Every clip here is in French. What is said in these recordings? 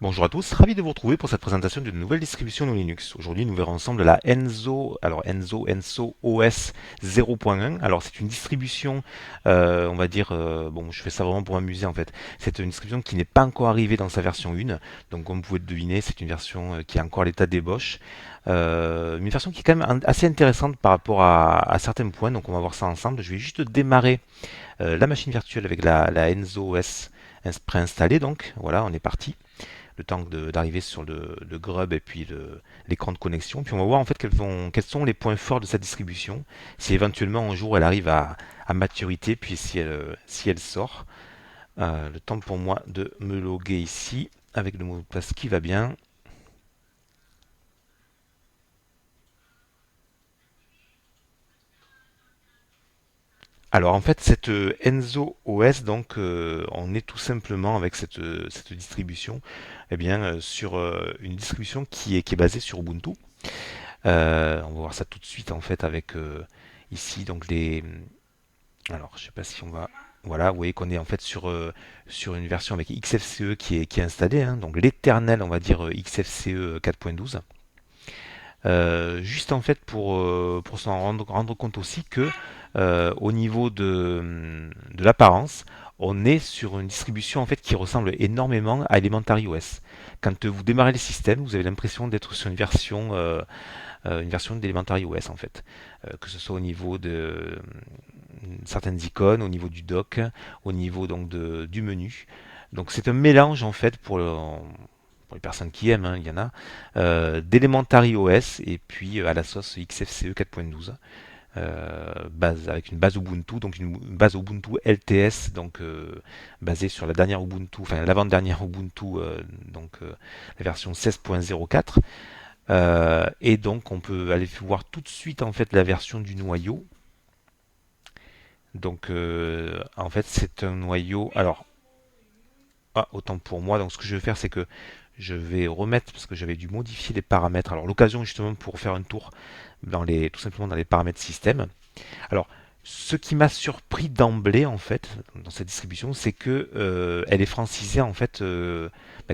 Bonjour à tous, ravi de vous retrouver pour cette présentation d'une nouvelle distribution de Linux. Aujourd'hui, nous verrons ensemble la Enso OS 0.1. Alors, c'est une distribution, on va dire, bon, je fais ça vraiment pour m'amuser en fait. C'est une distribution qui n'est pas encore arrivée dans sa version 1. Donc, comme vous pouvez le deviner, c'est une version qui est encore à l'état d'ébauche. Une version qui est quand même assez intéressante par rapport à certains points. Donc, on va voir ça ensemble. Je vais juste démarrer la machine virtuelle avec la Enso OS préinstallée. Donc, voilà, on est parti le temps d'arriver sur le grub et puis l'écran de connexion. Puis on va voir en fait quels sont les points forts de cette distribution, si éventuellement un jour elle arrive à maturité, puis si elle sort. Le temps pour moi de me loguer ici avec le mot de passe qui va bien. Alors en fait cette Enso OS donc on est tout simplement avec cette distribution eh bien sur une distribution qui est basée sur Ubuntu. On va voir ça tout de suite en fait avec ici donc les. Alors je sais pas si on va. Voilà, vous voyez qu'on est en fait sur une version avec XFCE qui est installée, hein, donc l'éternel on va dire XFCE 4.12. Juste en fait pour s'en rendre compte aussi que au niveau de l'apparence, on est sur une distribution en fait qui ressemble énormément à Elementary OS. Quand vous démarrez le système, vous avez l'impression d'être sur une version d'Elementary OS en fait, que ce soit au niveau de certaines icônes, au niveau du dock, au niveau donc du menu. Donc c'est un mélange en fait pour les personnes qui aiment, hein, il y en a, d'Elementary OS et puis à la sauce XFCE 4.12. Avec une base Ubuntu, donc une base Ubuntu LTS, donc basée sur la dernière Ubuntu, enfin l'avant-dernière Ubuntu, la version 16.04. Et donc on peut aller voir tout de suite en fait la version du noyau. Donc en fait c'est un noyau. Alors autant pour moi. Donc ce que je vais faire c'est que je vais remettre parce que j'avais dû modifier les paramètres. Alors l'occasion justement pour faire un tour tout simplement dans les paramètres système. Alors ce qui m'a surpris d'emblée en fait dans cette distribution, c'est que elle est francisée en fait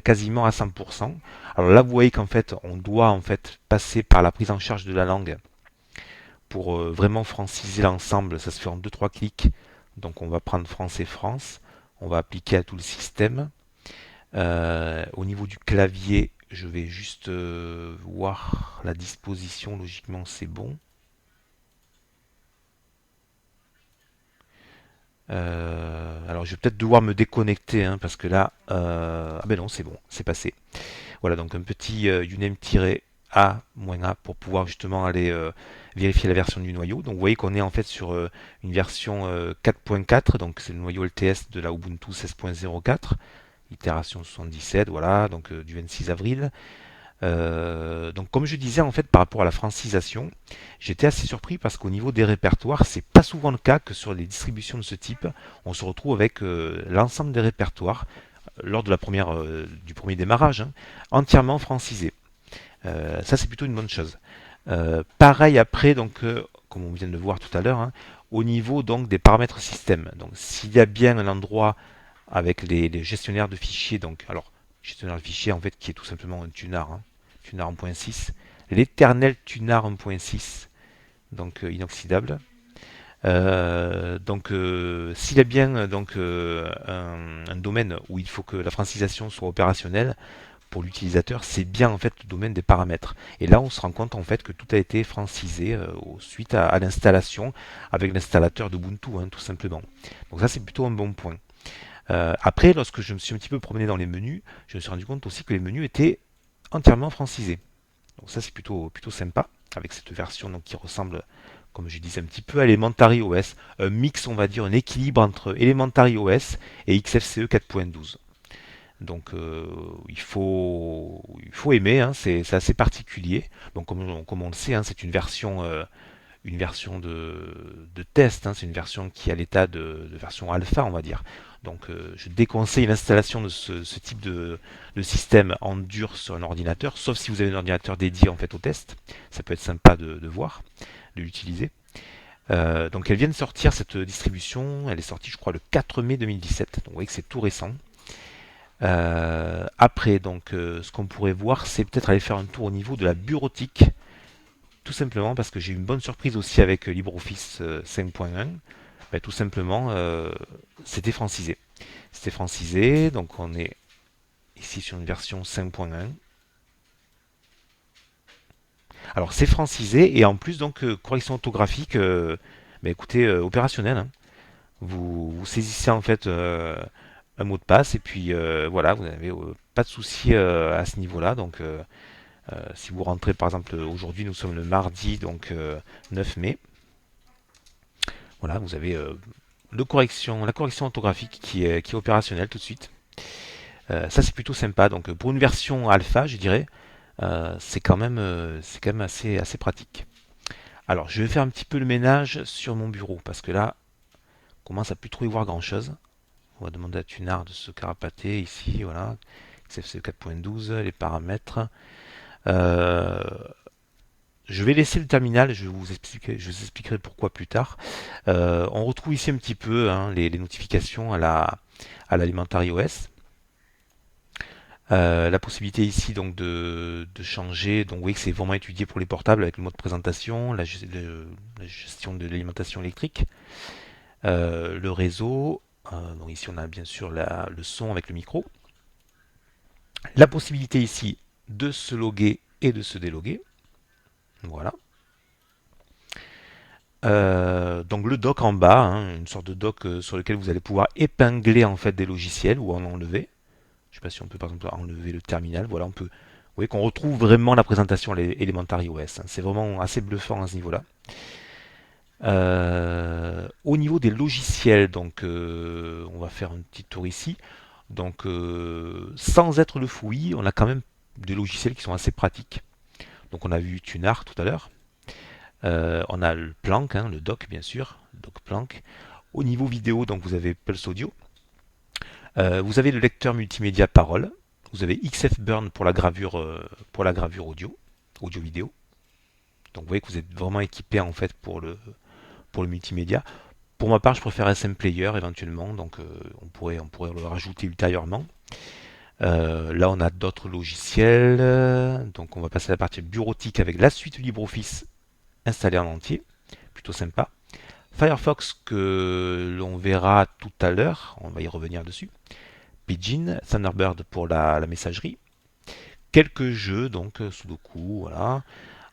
quasiment à 100%. Alors là vous voyez qu'en fait on doit en fait passer par la prise en charge de la langue pour vraiment franciser l'ensemble. Ça se fait en deux-trois clics. Donc on va prendre France et France, on va appliquer à tout le système. Au niveau du clavier, je vais juste voir la disposition. Logiquement, c'est bon. Alors, je vais peut-être devoir me déconnecter hein, parce que là, ah ben non, c'est bon, c'est passé. Voilà, donc un petit uname-a-a pour pouvoir justement aller vérifier la version du noyau. Donc, vous voyez qu'on est en fait sur une version 4.4, donc c'est le noyau LTS de la Ubuntu 16.04, itération 77, voilà, donc du 26 avril. Donc comme je disais en fait par rapport à la francisation, j'étais assez surpris parce qu'au niveau des répertoires, c'est pas souvent le cas que sur les distributions de ce type, on se retrouve avec l'ensemble des répertoires lors de du premier démarrage, hein, entièrement francisé. Ça c'est plutôt une bonne chose. Pareil après, donc comme on vient de le voir tout à l'heure, hein, au niveau donc des paramètres système. Donc s'il y a bien un endroit avec les gestionnaires de fichiers, donc alors gestionnaire de fichiers en fait qui est tout simplement un tunar, hein, tunar 1.6, l'éternel tunar 1.6, donc inoxydable. S'il y a bien un domaine où il faut que la francisation soit opérationnelle pour l'utilisateur, c'est bien en fait le domaine des paramètres. Et là, on se rend compte en fait que tout a été francisé suite à l'installation avec l'installateur d'Ubuntu, hein, tout simplement. Donc ça, c'est plutôt un bon point. Après, lorsque je me suis un petit peu promené dans les menus, je me suis rendu compte aussi que les menus étaient entièrement francisés. Donc ça, c'est plutôt sympa, avec cette version donc, qui ressemble, comme je disais, un petit peu à Elementary OS. Un mix, on va dire, un équilibre entre Elementary OS et XFCE 4.12. Donc il faut aimer, hein, c'est assez particulier. Donc comme on le sait, hein, c'est une version de test, hein, c'est une version qui est à l'état de version alpha, on va dire. Donc je déconseille l'installation de ce type de système en dur sur un ordinateur, sauf si vous avez un ordinateur dédié en fait au test. Ça peut être sympa de voir, de l'utiliser. Donc elle vient de sortir cette distribution, elle est sortie je crois le 4 mai 2017, donc vous voyez que c'est tout récent. Après, donc, ce qu'on pourrait voir, c'est peut-être aller faire un tour au niveau de la bureautique, tout simplement parce que j'ai eu une bonne surprise aussi avec LibreOffice 5.1. Ben, tout simplement, c'était francisé. C'était francisé, donc on est ici sur une version 5.1. Alors c'est francisé et en plus donc correction orthographique, ben, écoutez, opérationnelle, hein. Vous saisissez en fait un mot de passe et puis voilà, vous n'avez pas de souci à ce niveau-là. Donc si vous rentrez par exemple aujourd'hui, nous sommes le mardi donc 9 mai. Voilà, vous avez la correction orthographique qui est opérationnelle tout de suite. Ça c'est plutôt sympa. Donc pour une version alpha, je dirais, c'est quand même assez pratique. Alors je vais faire un petit peu le ménage sur mon bureau parce que là, on commence à plus trop y voir grand chose. On va demander à Tunard de se carapater ici, voilà. XFCE 4.12, les paramètres. Euh, je vais laisser le terminal, je vous expliquerai pourquoi plus tard. On retrouve ici un petit peu hein, les notifications à l'Alimentary OS. La possibilité ici donc de changer, donc vous voyez que c'est vraiment étudié pour les portables avec le mode présentation, la gestion de l'alimentation électrique, le réseau, donc ici on a bien sûr le son avec le micro, la possibilité ici de se loguer et de se déloguer, voilà. Donc le dock en bas, hein, une sorte de dock sur lequel vous allez pouvoir épingler en fait des logiciels ou en enlever. Je ne sais pas si on peut par exemple enlever le terminal. Voilà, on peut. Vous voyez qu'on retrouve vraiment la présentation Elementary OS, hein. C'est vraiment assez bluffant à ce niveau-là. Au niveau des logiciels, donc on va faire un petit tour ici. Donc sans être le fouillis, on a quand même des logiciels qui sont assez pratiques. Donc on a vu Tunar tout à l'heure. On a le Planck, hein, le dock bien sûr, dock Planck. Au niveau vidéo, donc vous avez Pulse Audio. Vous avez le lecteur multimédia parole. Vous avez XF Burn pour la gravure audio vidéo. Donc vous voyez que vous êtes vraiment équipé en fait pour le multimédia. Pour ma part, je préfère SM Player éventuellement, donc on pourrait le rajouter ultérieurement. Là, on a d'autres logiciels. Donc on va passer à la partie bureautique avec la suite LibreOffice installée en entier. Plutôt sympa. Firefox que l'on verra tout à l'heure, on va y revenir dessus. Pidgin, Thunderbird pour la messagerie. Quelques jeux, donc Sudoku, voilà.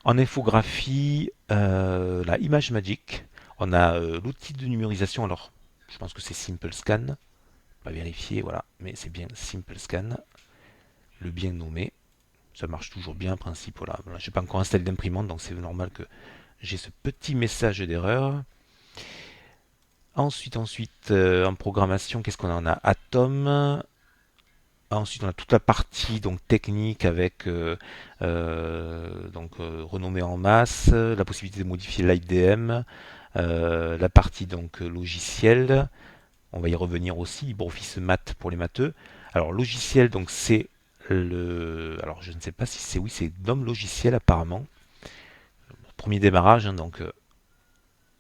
En infographie, la Image Magic. On a l'outil de numérisation, alors je pense que c'est Simple Scan. On va vérifier, voilà, mais c'est bien Simple Scan, le bien nommé. Ça marche toujours bien en principe, voilà. Je n'ai pas encore installé d'imprimante, donc c'est normal que j'ai ce petit message d'erreur. Ensuite, en programmation, qu'est-ce qu'on en a? Atom. Ensuite, on a toute la partie donc technique avec renommée en masse, la possibilité de modifier l'IDM, la partie donc logiciel. On va y revenir aussi. LibreOffice Math pour les matheux. Alors logiciel, donc c'est alors je ne sais pas si c'est oui, c'est DOM logiciel apparemment. Premier démarrage, hein, donc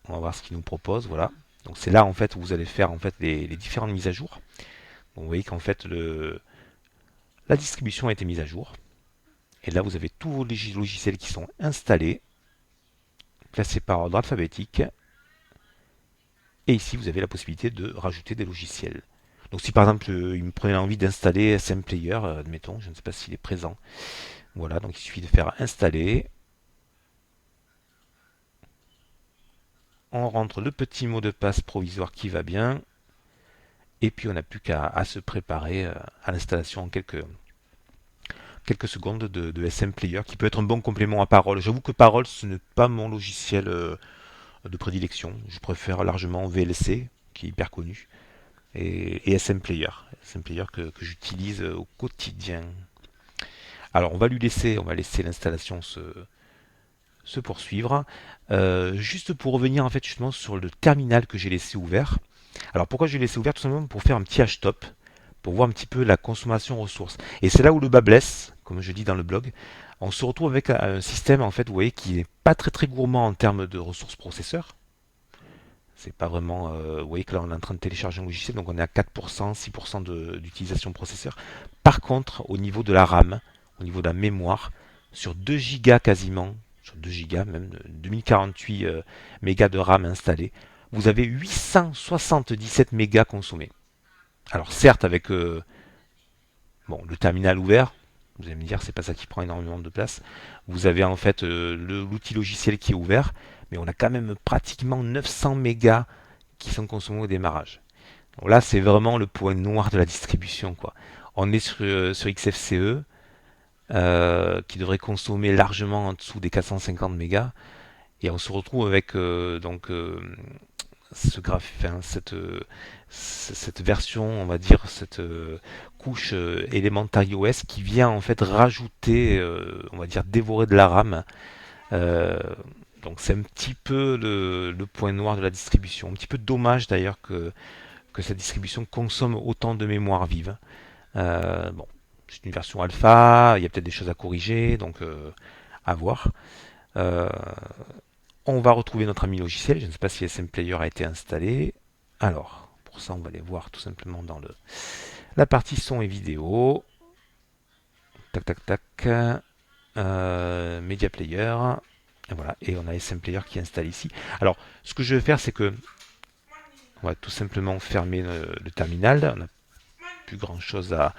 on va voir ce qu'il nous propose. Voilà. Donc c'est là en fait où vous allez faire en fait les différentes mises à jour. Donc, vous voyez qu'en fait la distribution a été mise à jour. Et là, vous avez tous vos logiciels qui sont installés, classés par ordre alphabétique. Et ici, vous avez la possibilité de rajouter des logiciels. Donc si par exemple, il me prenait envie d'installer SM Player, admettons, je ne sais pas s'il est présent. Voilà, donc il suffit de faire installer. On rentre le petit mot de passe provisoire qui va bien. Et puis on n'a plus qu'à se préparer à l'installation en quelques secondes de SM Player, qui peut être un bon complément à Parole. J'avoue que Parole, ce n'est pas mon logiciel de prédilection. Je préfère largement VLC, qui est hyper connu, et SM Player. SM Player que j'utilise au quotidien. Alors on va laisser l'installation se poursuivre. Juste pour revenir en fait justement sur le terminal que j'ai laissé ouvert. Alors pourquoi j'ai laissé ouvert? Tout simplement pour faire un petit hashtop, pour voir un petit peu la consommation ressources. Et c'est là où le bas blesse, comme je dis dans le blog. On se retrouve avec un système en fait, vous voyez, qui n'est pas très très gourmand en termes de ressources processeurs. C'est pas vraiment. Vous voyez que là, on est en train de télécharger un logiciel, donc on est à 4%, 6% d'utilisation processeur. Par contre, au niveau de la RAM, au niveau de la mémoire, sur 2 gigas quasiment, sur 2 gigas même, 2048 mégas de RAM installés, vous avez 877 mégas consommés. Alors certes, avec bon, le terminal ouvert, vous allez me dire, c'est pas ça qui prend énormément de place. Vous avez en fait l'outil logiciel qui est ouvert, mais on a quand même pratiquement 900 mégas qui sont consommés au démarrage. Donc là, c'est vraiment le point noir de la distribution, quoi. On est sur XFCE, qui devrait consommer largement en dessous des 450 mégas, et on se retrouve avec ce enfin, cette version, on va dire, cette couche Elementary OS qui vient en fait rajouter, on va dire, dévorer de la RAM. Euh, donc c'est un petit peu le point noir de la distribution. Un petit peu dommage d'ailleurs que cette distribution consomme autant de mémoire vive. Bon, c'est une version alpha, il y a peut-être des choses à corriger, donc à voir. Euh, on va retrouver notre ami logiciel. Je ne sais pas si SM Player a été installé. Alors, pour ça, on va aller voir tout simplement dans la partie son et vidéo. Tac, tac, tac. Media Player. Et voilà, et on a SM Player qui est installé ici. Alors, ce que je vais faire, c'est que on va tout simplement fermer le terminal. On n'a plus grand chose à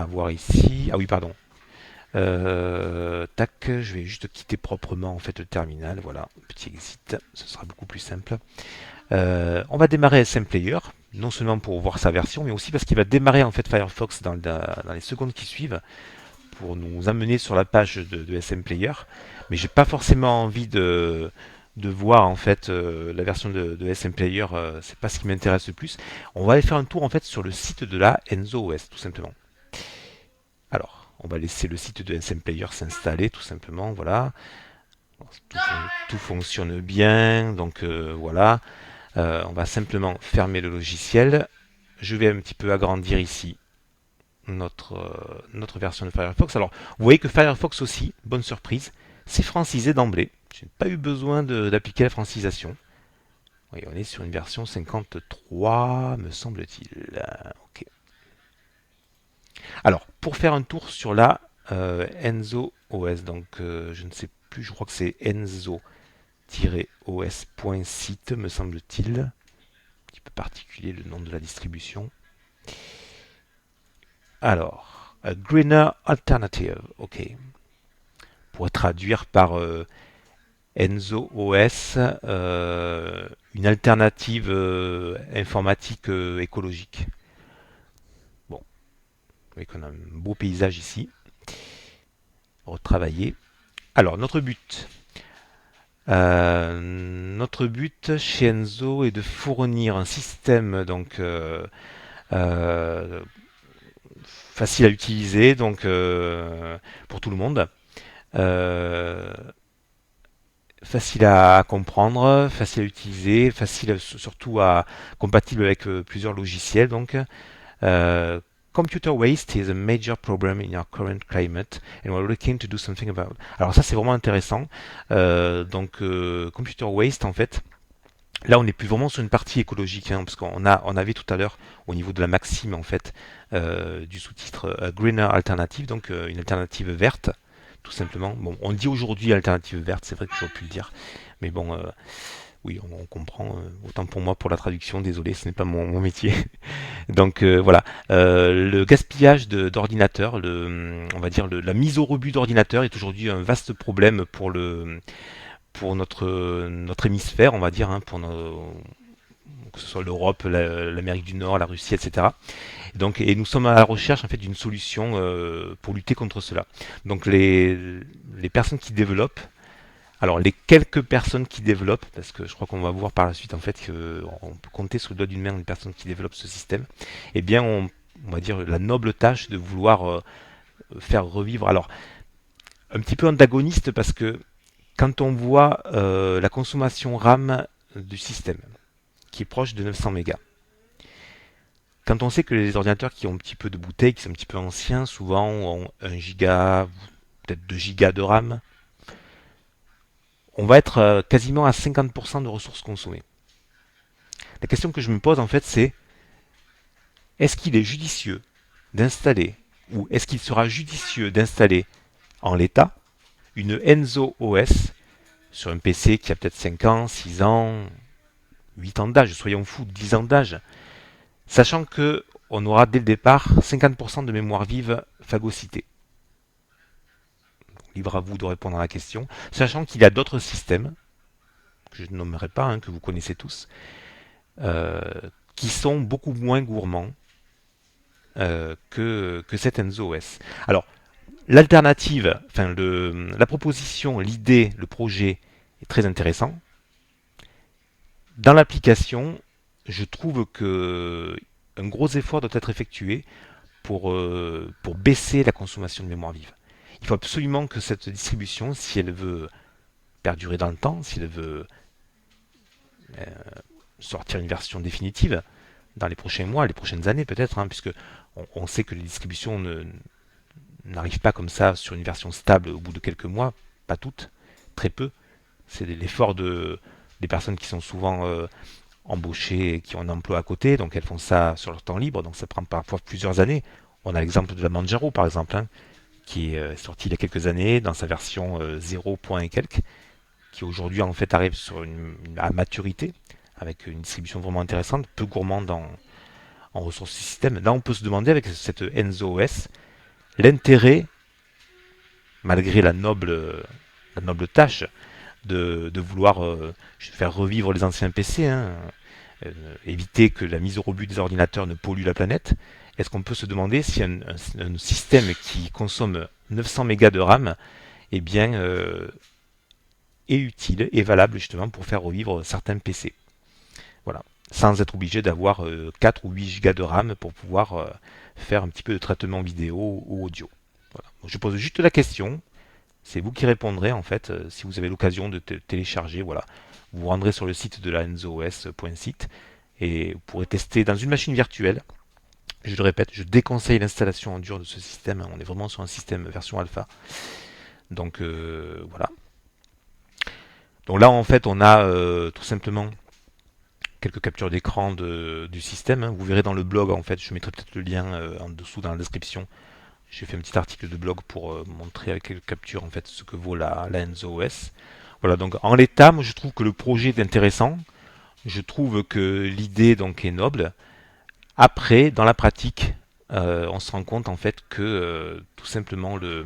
voir ici. Ah oui, pardon. Tac, je vais juste quitter proprement en fait le terminal. Voilà, petit exit, ce sera beaucoup plus simple. On va démarrer SM Player, non seulement pour voir sa version, mais aussi parce qu'il va démarrer en fait Firefox dans les secondes qui suivent pour nous amener sur la page de SM Player. Mais j'ai pas forcément envie de voir en fait la version de SM Player, c'est pas ce qui m'intéresse le plus. On va aller faire un tour en fait sur le site de la Enzo OS tout simplement. Alors, on va laisser le site de SM Player s'installer tout simplement, voilà. Tout fonctionne bien, donc voilà. On va simplement fermer le logiciel. Je vais un petit peu agrandir ici notre version de Firefox. Alors, vous voyez que Firefox aussi, bonne surprise, c'est francisé d'emblée. Je n'ai pas eu besoin d'appliquer la francisation. Oui, on est sur une version 53, me semble-t-il. Ok. Alors, pour faire un tour sur la Enzo OS, donc je ne sais plus, je crois que c'est enzo-os.site, me semble-t-il. Un petit peu particulier le nom de la distribution. Alors, a greener alternative, ok. Pour traduire par Enzo OS, une alternative informatique écologique. Bon, vous voyez qu'on a un beau paysage ici. Retravailler. Alors, notre but chez Enzo est de fournir un système donc euh, facile à utiliser donc pour tout le monde, euh, facile à comprendre, facile à utiliser, surtout à compatible avec plusieurs logiciels donc. Uh, Computer waste is a major problem in our current climate, and we're looking to do something about it. Alors ça c'est vraiment intéressant. Computer waste en fait, là on n'est plus vraiment sur une partie écologique, hein, parce on avait tout à l'heure au niveau de la maxime en fait du sous-titre greener alternative, donc une alternative verte, tout simplement. Bon, on dit aujourd'hui alternative verte, c'est vrai que j'aurais pu le dire, mais bon. Oui, on comprend. Autant pour moi pour la traduction, désolé, ce n'est pas mon métier. Donc voilà, le gaspillage d'ordinateurs, on va dire la mise au rebut d'ordinateurs est aujourd'hui un vaste problème pour notre hémisphère, on va dire, hein, que ce soit l'Europe, l'Amérique du Nord, la Russie, etc. Donc, et nous sommes à la recherche en fait d'une solution pour lutter contre cela. Donc les personnes qui développent, alors les quelques personnes qui développent, parce que je crois qu'on va voir par la suite en fait qu'on peut compter sur le doigt d'une main les personnes qui développent ce système, eh bien on va dire la noble tâche de vouloir faire revivre. Alors un petit peu antagoniste parce que quand on voit la consommation RAM du système qui est proche de 900 mégas, quand on sait que les ordinateurs qui ont un petit peu de bouteille, qui sont un petit peu anciens, souvent ont 1 giga, peut-être 2 gigas de RAM, on va être quasiment à 50% de ressources consommées. La question que je me pose en fait, c'est est-ce qu'il est judicieux d'installer, ou est-ce qu'il sera judicieux d'installer en l'état une Enzo OS sur un PC qui a peut-être 5 ans, 6 ans, 8 ans d'âge, soyons fous, 10 ans d'âge, sachant que on aura dès le départ 50% de mémoire vive phagocytée. Libre à vous de répondre à la question, sachant qu'il y a d'autres systèmes, que je ne nommerai pas, hein, que vous connaissez tous, euh, qui sont beaucoup moins gourmands que cet Enzo OS. Alors, l'alternative, enfin la proposition, l'idée, le projet est très intéressant. Dans l'application, je trouve que un gros effort doit être effectué pour baisser la consommation de mémoire vive. Il faut absolument que cette distribution, si elle veut perdurer dans le temps, si elle veut euh, sortir une version définitive dans les prochains mois, les prochaines années peut-être, hein, puisque on sait que les distributions n'arrivent pas comme ça sur une version stable au bout de quelques mois, pas toutes, très peu. C'est l'effort des personnes qui sont souvent embauchées et qui ont un emploi à côté, donc elles font ça sur leur temps libre, donc ça prend parfois plusieurs années. On a l'exemple de la Manjaro par exemple, hein, qui est sorti il y a quelques années dans sa version 0. et quelques, qui aujourd'hui en fait arrive à maturité, avec une distribution vraiment intéressante, peu gourmande en ressources système. Là on peut se demander avec cette Enzo OS l'intérêt, malgré la noble tâche, de vouloir faire revivre les anciens PC, hein, euh, éviter que la mise au rebut des ordinateurs ne pollue la planète. Est-ce qu'on peut se demander si un système qui consomme 900 mégas de RAM eh bien, est utile et valable justement pour faire revivre certains PC. Voilà. Sans être obligé d'avoir 4 ou 8 gigas de RAM pour pouvoir faire un petit peu de traitement vidéo ou audio. Voilà. Donc, je pose juste la question. C'est vous qui répondrez en fait si vous avez l'occasion de télécharger. Voilà. Vous vous rendrez sur le site de la enzoos.site et vous pourrez tester dans une machine virtuelle. Je le répète, je déconseille l'installation en dur de ce système. On est vraiment sur un système version alpha. Donc voilà. Donc là en fait on a tout simplement quelques captures d'écran du système, hein. Vous verrez dans le blog en fait, je mettrai peut-être le lien en dessous dans la description. J'ai fait un petit article de blog pour montrer avec quelques captures en fait ce que vaut la Enzo OS. Voilà, donc en l'état, moi je trouve que le projet est intéressant. Je trouve que l'idée donc est noble. Après, dans la pratique, on se rend compte en fait que tout simplement la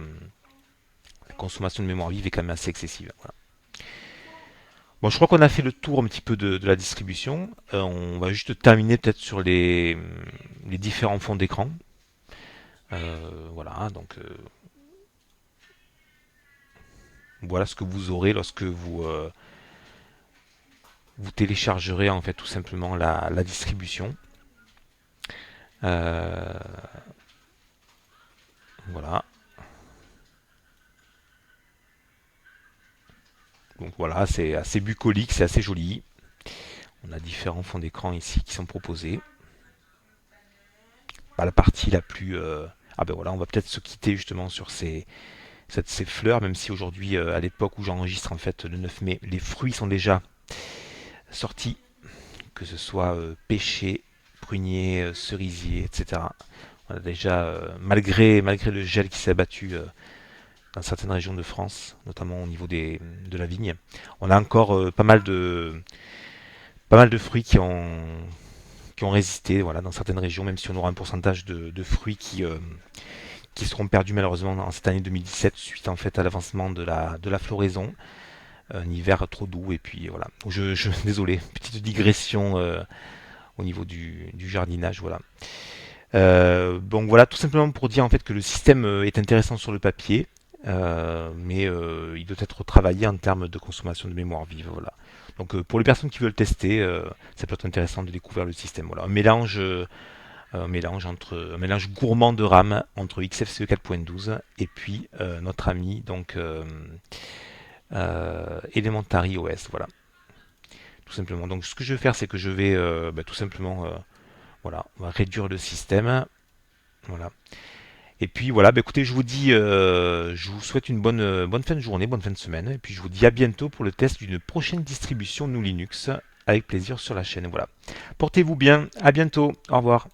consommation de mémoire vive est quand même assez excessive. Voilà. Bon, je crois qu'on a fait le tour un petit peu de la distribution. On va juste terminer peut-être sur les différents fonds d'écran. Voilà, donc voilà ce que vous aurez lorsque vous téléchargerez en fait tout simplement la distribution. Euh, voilà. Donc voilà, c'est assez bucolique, c'est assez joli. On a différents fonds d'écran ici qui sont proposés. La partie la plus... Ah ben voilà, on va peut-être se quitter justement sur ces fleurs, même si aujourd'hui, à l'époque où j'enregistre en fait le 9 mai, les fruits sont déjà sortis, que ce soit pêcher, prunier, cerisier, etc. On a déjà, malgré le gel qui s'est abattu dans certaines régions de France, notamment au niveau de la vigne, on a encore pas mal de fruits qui ont résisté, voilà, dans certaines régions, même si on aura un pourcentage de fruits qui seront perdus malheureusement en cette année 2017 suite en fait à l'avancement de la floraison, un hiver trop doux et puis voilà. Désolé, petite digression au niveau du jardinage, voilà. Donc voilà, tout simplement pour dire en fait que le système est intéressant sur le papier, mais il doit être travaillé en termes de consommation de mémoire vive, voilà. Donc pour les personnes qui veulent tester, ça peut être intéressant de découvrir le système. Voilà, un mélange gourmand de RAM entre XFCE 4.12 et puis notre ami donc Elementary OS. Voilà, tout simplement. Donc ce que je vais faire, c'est que je vais tout simplement voilà, on va réduire le système. Voilà. Et puis voilà, écoutez, je vous souhaite une bonne fin de journée, bonne fin de semaine, et puis je vous dis à bientôt pour le test d'une prochaine distribution GNU Linux avec plaisir sur la chaîne. Voilà. Portez-vous bien, à bientôt, au revoir.